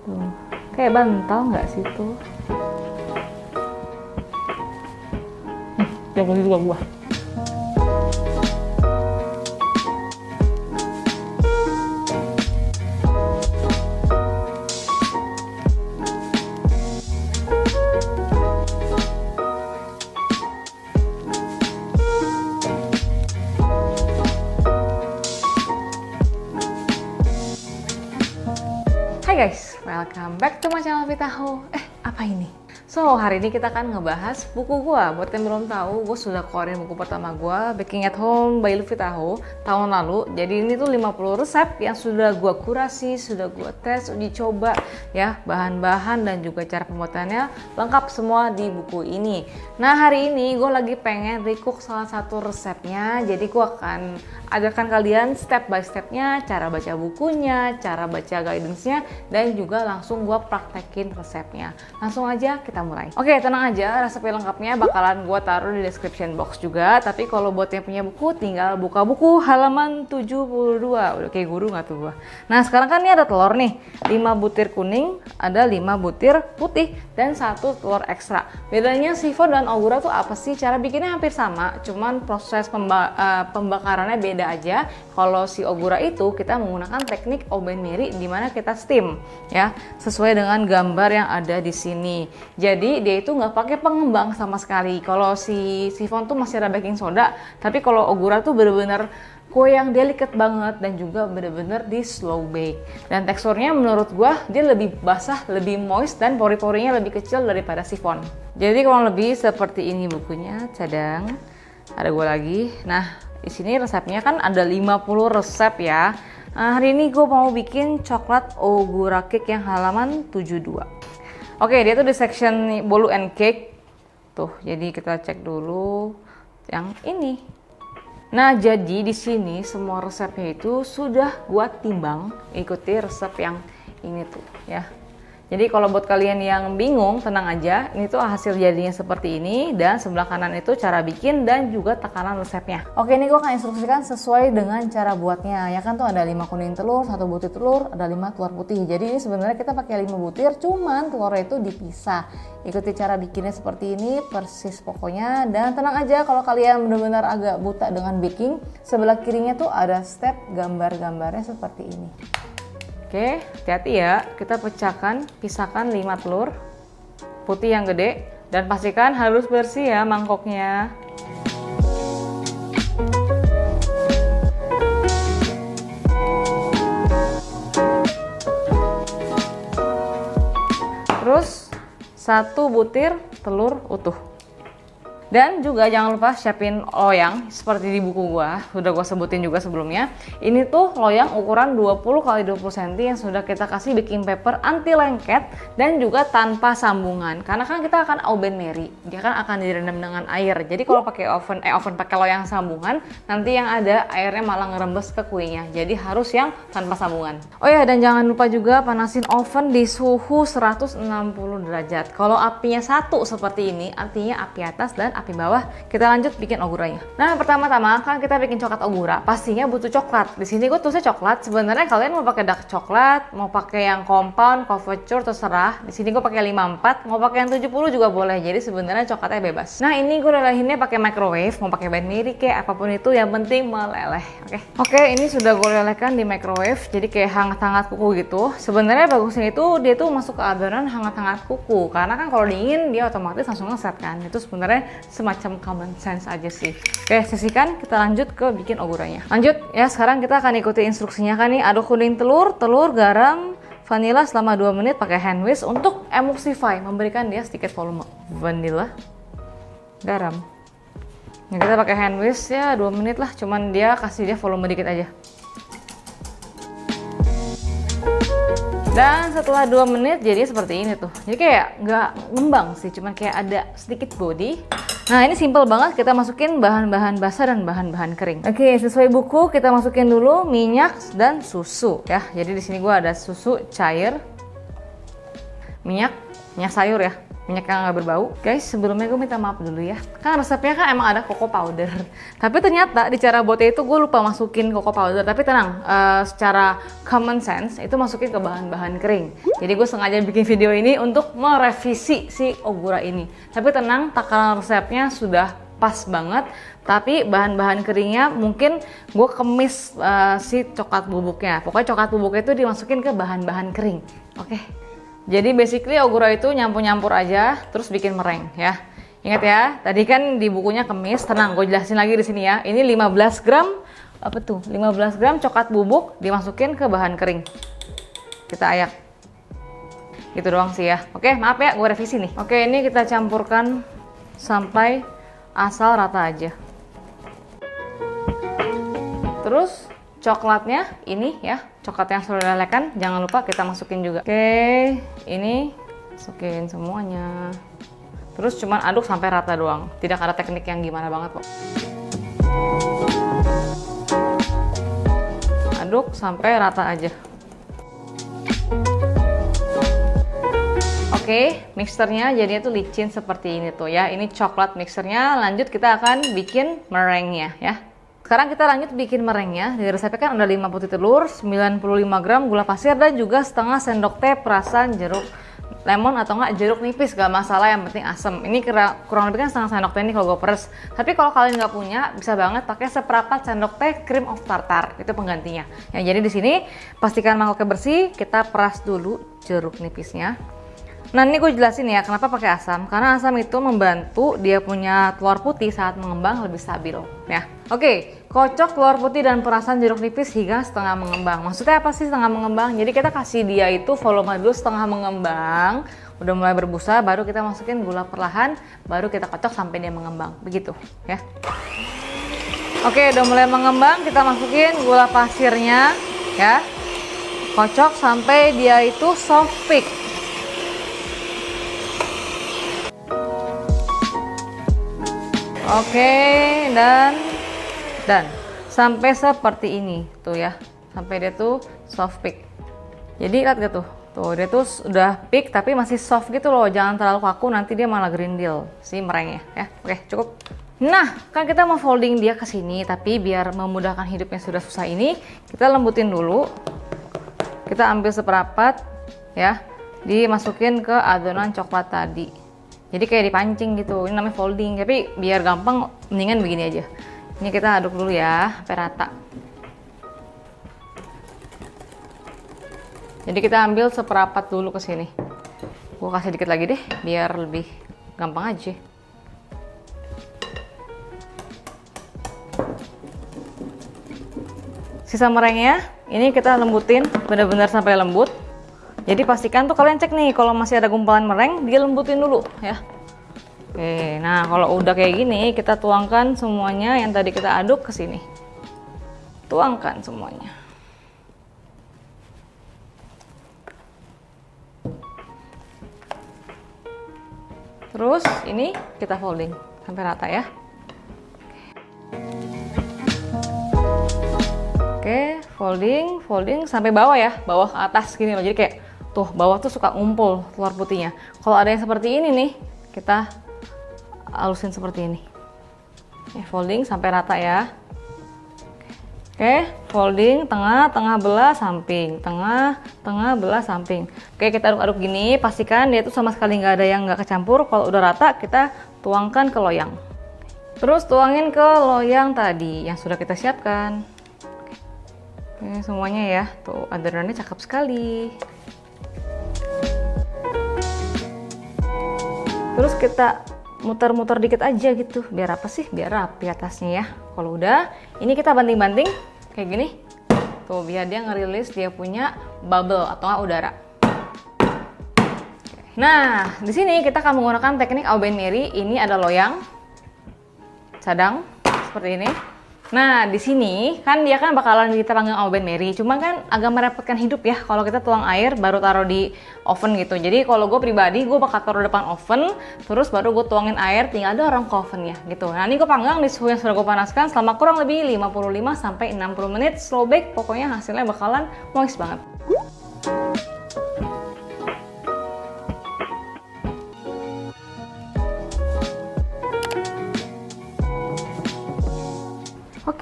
Tuh. Kayak bantal nggak sih tuh? Yang ini juga gua. Hai guys, welcome back to my channel Vitaho. Apa ini? So, hari ini kita akan ngebahas buku gua. Buat yang belum tahu, gue sudah keluarin buku pertama gua, Baking at Home by Vitaho, tahun lalu. Jadi ini tuh 50 resep yang sudah gua kurasi, sudah gua tes, uji coba ya, bahan-bahan dan juga cara pembuatannya lengkap semua di buku ini. Nah, hari ini gue lagi pengen recook salah satu resepnya. Jadi gua akan ajarkan kalian step by stepnya, cara baca bukunya, cara baca guidance-nya, dan juga langsung gue praktekin resepnya. Langsung aja kita mulai. Oke, tenang aja, resep lengkapnya bakalan gue taruh di description box juga. Tapi kalau buat yang punya buku, tinggal buka buku halaman 72. Udah kayak guru nggak tuh gue? Nah, sekarang kan ini ada telur nih. 5 butir kuning, ada 5 butir putih, dan 1 telur ekstra. Bedanya sifon dan ogura tuh apa sih? Cara bikinnya hampir sama, cuman proses pembakarannya beda aja. Kalau si ogura itu kita menggunakan teknik obenmeri di mana kita steam ya, sesuai dengan gambar yang ada di sini. Jadi dia itu nggak pakai pengembang sama sekali. Kalau si sifon tuh masih ada baking soda, tapi kalau ogura tuh bener-bener kue yang delicate banget dan juga bener-bener di slow bake. Dan teksturnya menurut gua dia lebih basah, lebih moist, dan pori-porinya lebih kecil daripada sifon. Jadi kurang lebih seperti ini bukunya, cadang. Ada gua lagi. Nah, di sini resepnya kan ada 50 resep ya. Nah, hari ini gue mau bikin coklat ogura cake yang halaman 72. Oke, dia tuh di section bolu and cake. Tuh, jadi kita cek dulu yang ini. Nah, jadi di sini semua resepnya itu sudah gue timbang, ikuti resep yang ini tuh ya. Jadi kalau buat kalian yang bingung, tenang aja, ini tuh hasil jadinya seperti ini, dan sebelah kanan itu cara bikin dan juga takaran resepnya. Oke, ini gue akan instruksikan sesuai dengan cara buatnya. Ya kan tuh ada 5 kuning telur, 1 butir telur, ada 5 telur putih. Jadi ini sebenarnya kita pakai 5 butir, cuman telurnya itu dipisah. Ikuti cara bikinnya seperti ini, persis pokoknya. Dan tenang aja kalau kalian benar-benar agak buta dengan baking, sebelah kirinya tuh ada step gambar-gambarnya seperti ini. Oke, hati-hati ya, kita pisahkan 5 telur putih yang gede, dan pastikan harus bersih ya mangkoknya. Terus 1 butir telur utuh. Dan juga jangan lupa siapin loyang seperti di buku gua, sudah gua sebutin juga sebelumnya. Ini tuh loyang ukuran 20 x 20 cm yang sudah kita kasih baking paper anti lengket dan juga tanpa sambungan. Karena kan kita akan obenmeri, dia kan akan direndam dengan air. Jadi kalau pakai oven pakai loyang sambungan, nanti yang ada airnya malah ngerembes ke kuenya. Jadi harus yang tanpa sambungan. Oh ya, dan jangan lupa juga panasin oven di suhu 160 derajat. Kalau apinya 1 seperti ini, artinya api atas dan api bawah. Kita lanjut bikin oguranya. Nah, pertama-tama kan kita bikin coklat ogura, pastinya butuh coklat. Di sini gue tulisnya coklat. Sebenarnya kalian mau pakai dark coklat, mau pakai yang compound, couverture, terserah. Di sini gue pakai 54, mau pakai yang 70 juga boleh. Jadi sebenarnya coklatnya bebas. Nah, ini gue lelehinnya pakai microwave, mau pakai benmeri kayak apapun itu, yang penting meleleh. Oke, ini sudah gue lelehkan di microwave. Jadi kayak hangat-hangat kuku gitu. Sebenarnya bagusnya itu dia tuh masuk ke adonan hangat-hangat kuku. Karena kan kalau dingin dia otomatis langsung ngeset kan. Itu sebenarnya semacam common sense aja sih. Oke, sisihkan, kita lanjut ke bikin oguranya. Lanjut ya, sekarang kita akan ikuti instruksinya kan nih. Aduk kuning telur, garam, vanila selama 2 menit pakai hand whisk untuk emulsify, memberikan dia sedikit volume. Vanila, garam. Nah, kita pakai hand whisk ya 2 menit lah, cuman dia kasih dia volume dikit aja. Dan setelah 2 menit jadi seperti ini tuh. Jadi kayak nggak ngembang sih, cuman kayak ada sedikit body. Nah, ini simple banget, kita masukin bahan-bahan basah dan bahan-bahan kering. Oke, sesuai buku kita masukin dulu minyak dan susu ya. Jadi di sini gua ada susu cair, minyak sayur ya. minyak yang nggak berbau. Guys, sebelumnya gue minta maaf dulu ya. Kan resepnya kan emang ada cocoa powder. Tapi ternyata di cara buatnya itu gue lupa masukin cocoa powder. Tapi tenang, secara common sense itu masukin ke bahan-bahan kering. Jadi gue sengaja bikin video ini untuk merevisi si ogura ini. Tapi tenang, takaran resepnya sudah pas banget. Tapi bahan-bahan keringnya mungkin gue kemis si coklat bubuknya. Pokoknya coklat bubuknya itu dimasukin ke bahan-bahan kering. Oke. Jadi basically ogura itu nyampur-nyampur aja, terus bikin meringue ya. Ingat ya, tadi kan di bukunya kemis. Tenang, gue jelasin lagi di sini ya. Ini 15 gram, apa tuh? 15 gram coklat bubuk dimasukin ke bahan kering. Kita ayak. Gitu doang sih ya. Oke, maaf ya, gue revisi nih. Oke, ini kita campurkan sampai asal rata aja. Terus coklatnya ini ya, coklat yang sudah dilelehkan, jangan lupa kita masukin juga. Oke, ini masukin semuanya. Terus cuman aduk sampai rata doang, tidak ada teknik yang gimana banget kok. Aduk sampai rata aja. Oke, mixernya jadinya tuh licin seperti ini tuh ya. Ini coklat mixernya. Lanjut kita akan bikin meringue-nya ya. Sekarang kita lanjut bikin meringue-nya. Di resepnya kan ada 5 putih telur, 95 gram gula pasir, dan juga setengah sendok teh perasan jeruk lemon atau enggak jeruk nipis, gak masalah, yang penting asam. Ini kurang lebih kan setengah sendok teh ini kalau gue peres. Tapi kalau kalian nggak punya, bisa banget pakai seperempat sendok teh cream of tartar, itu penggantinya. Ya, jadi di sini pastikan mangkoknya bersih, kita peras dulu jeruk nipisnya. Nah, ini gue jelasin ya kenapa pakai asam. Karena asam itu membantu dia punya telur putih saat mengembang lebih stabil ya. Oke, kocok telur putih dan perasan jeruk nipis hingga setengah mengembang. Maksudnya apa sih setengah mengembang? Jadi kita kasih dia itu volume dulu setengah mengembang. Udah mulai berbusa, baru kita masukin gula perlahan, baru kita kocok sampai dia mengembang. Begitu ya. Oke, udah mulai mengembang, kita masukin gula pasirnya ya. Kocok sampai dia itu soft peak. Oke, dan sampai seperti ini tuh ya, sampai dia tuh soft peak. Jadi lihat gak tuh, dia tuh udah peak tapi masih soft gitu loh, jangan terlalu kaku nanti dia malah grindil si meringue ya. Oke, cukup. Nah, kan kita mau folding dia ke sini, tapi biar memudahkan hidupnya sudah susah ini, kita lembutin dulu. Kita ambil seperempat ya, dimasukin ke adonan coklat tadi. Jadi kayak dipancing gitu, ini namanya folding. Tapi biar gampang, mendingan begini aja. Ini kita aduk dulu ya, sampai rata. Jadi kita ambil seperempat dulu ke sini. Gue kasih dikit lagi deh, biar lebih gampang aja. Sisa meringue ini kita lembutin benar-benar sampai lembut. Jadi pastikan tuh kalian cek nih kalau masih ada gumpalan meringue, dia lembutin dulu ya. Oke, nah kalau udah kayak gini kita tuangkan semuanya yang tadi kita aduk ke sini. Tuangkan semuanya. Terus ini kita folding sampai rata ya. Oke, folding sampai bawah ya, bawah ke atas gini loh. Jadi kayak tuh bawah tuh suka ngumpul telur putihnya. Kalau ada yang seperti ini nih, kita halusin seperti ini. Oke, folding sampai rata ya. Oke, folding tengah belah samping, tengah belah samping. Oke, kita aduk-aduk gini, pastikan dia tuh sama sekali nggak ada yang nggak kecampur. Kalau udah rata, kita tuangkan ke loyang. Terus tuangin ke loyang tadi yang sudah kita siapkan. Oke, semuanya ya, tuh adonannya cakep sekali. Terus kita muter-muter dikit aja gitu, biar apa sih? Biar rapi atasnya ya. Kalau udah, ini kita banting-banting kayak gini. Tuh, biar dia ngerilis dia punya bubble atau udara. Nah, di sini kita akan menggunakan teknik Aubain Mary. Ini ada loyang, cadang seperti ini. Nah, di sini kan dia kan bakalan kita panggang Aubain Mary, cuma kan agak merepotkan hidup ya kalau kita tuang air baru taruh di oven gitu. Jadi kalau gue pribadi, gue bakal taruh depan oven, terus baru gue tuangin air, tinggal dorong ke ovennya gitu. Nah, ini gue panggang di suhu yang sudah gue panaskan selama kurang lebih 55-60 menit, slow bake, pokoknya hasilnya bakalan moist banget.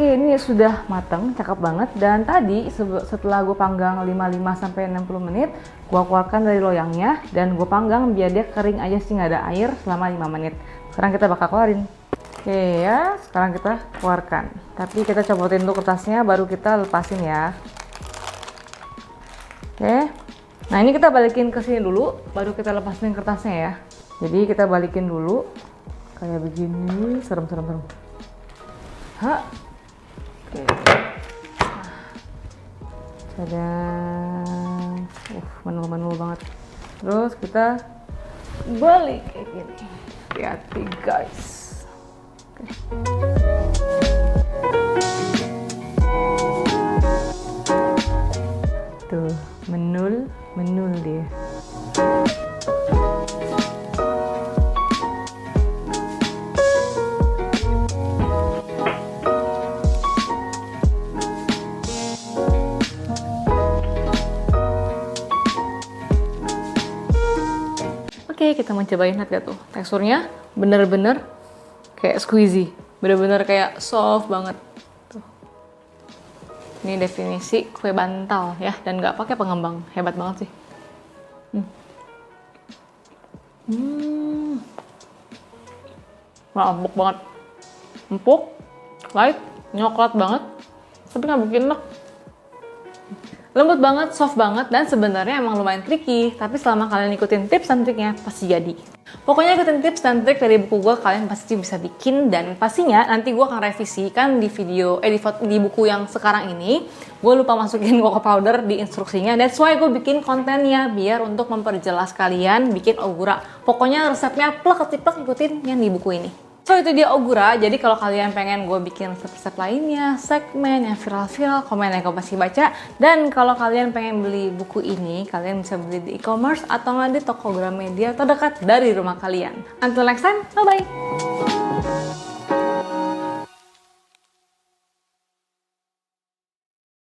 Oke, ini sudah matang, cakep banget. Dan tadi setelah gue panggang 55-60 menit, gue keluarkan dari loyangnya dan gue panggang biar dia kering aja sih, nggak ada air selama 5 menit. Sekarang kita bakal keluarin. Oke ya, sekarang kita keluarkan. Tapi kita copotin dulu kertasnya, baru kita lepasin ya. Oke. Nah ini kita balikin ke sini dulu, baru kita lepasin kertasnya ya. Jadi kita balikin dulu, kayak begini, serem. Hah. Oke. Cadang. Manul banget. Terus kita balik kayak gini. Hati-hati guys. Oke. Tuh, menul dia. Oke, kita mau cobain, lihat gak tuh teksturnya bener-bener kayak squeezy, bener-bener kayak soft banget tuh. Ini definisi kue bantal ya, dan nggak pakai pengembang, hebat banget sih. Wah, empuk banget, empuk, light, nyoklat banget, tapi nggak bikin enak. Lembut banget, soft banget, dan sebenarnya emang lumayan tricky, tapi selama kalian ikutin tips dan triknya pasti jadi. Pokoknya ikutin tips dan trik dari buku gue, kalian pasti bisa bikin, dan pastinya nanti gue akan revisikan di video, di buku yang sekarang ini. Gue lupa masukin cocoa powder di instruksinya, that's why gue bikin kontennya, biar untuk memperjelas kalian bikin ogura. Pokoknya resepnya plek-plek ikutin yang di buku ini. So itu dia ogura, jadi kalau kalian pengen gue bikin resep-resep lainnya, segmen yang viral-viral, komen yang gue pasti baca. Dan kalau kalian pengen beli buku ini, kalian bisa beli di e-commerce atau nggak di toko Gramedia terdekat dari rumah kalian. Until next time, bye-bye!